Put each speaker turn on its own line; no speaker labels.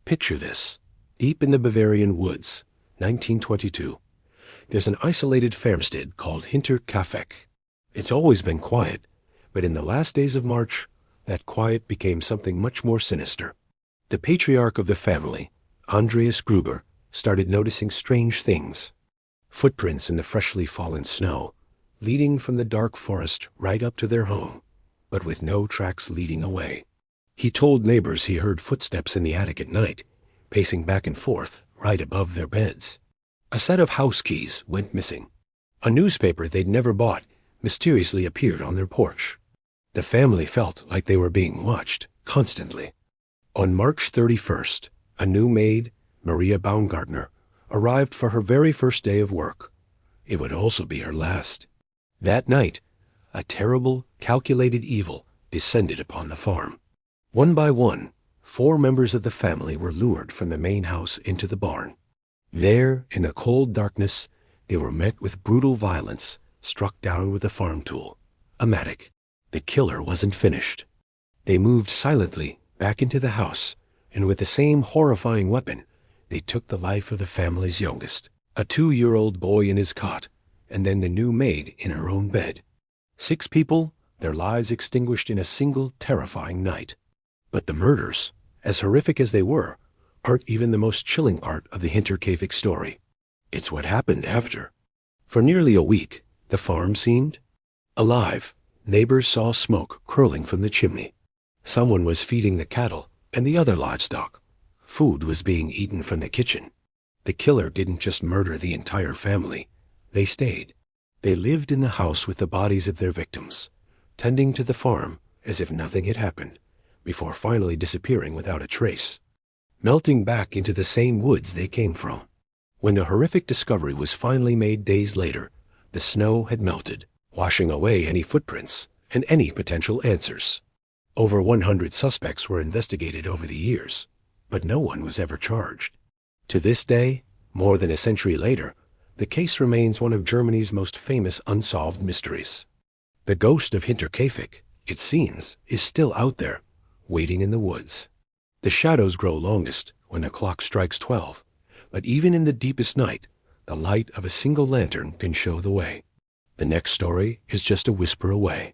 Picture this. Deep in the Bavarian woods, 1922, there's an isolated farmstead called Hinterkaifeck. It's always been quiet, but in the last days of March, that quiet became something much more sinister. The patriarch of the family, Andreas Gruber, started noticing strange things. Footprints in the freshly fallen snow, leading from the dark forest right up to their home, but with no tracks leading away. He told neighbors he heard footsteps in the attic at night, pacing back and forth right above their beds. A set of house keys went missing. A newspaper they'd never bought mysteriously appeared on their porch. The family felt like they were being watched constantly. On March 31st, a new maid, Maria Baumgartner, arrived for her very first day of work. It would also be her last. That night, a terrible, calculated evil descended upon the farm. One by one, 4 members of the family were lured from the main house into the barn. There, in the cold darkness, they were met with brutal violence, struck down with a farm tool, a mattock. The killer wasn't finished. They moved silently back into the house, and with the same horrifying weapon, they took the life of the family's youngest, a 2-year-old boy in his cot, and then the new maid in her own bed. 6 people, their lives extinguished in a single terrifying night. But the murders, as horrific as they were, aren't even the most chilling part of the Hinterkaifeck story. It's what happened after. For nearly a week, the farm seemed alive. Neighbors saw smoke curling from the chimney. Someone was feeding the cattle and the other livestock. Food was being eaten from the kitchen. The killer didn't just murder the entire family. They stayed. They lived in the house with the bodies of their victims, tending to the farm as if nothing had happened, before finally disappearing without a trace, melting back into the same woods they came from. When the horrific discovery was finally made days later, the snow had melted, washing away any footprints and any potential answers. Over 100 suspects were investigated over the years, but no one was ever charged. To this day, more than a century later, the case remains one of Germany's most famous unsolved mysteries. The ghost of Hinterkaifeck, it seems, is still out there, waiting in the woods. The shadows grow longest when the clock strikes 12, but even in the deepest night, the light of a single lantern can show the way. The next story is just a whisper away.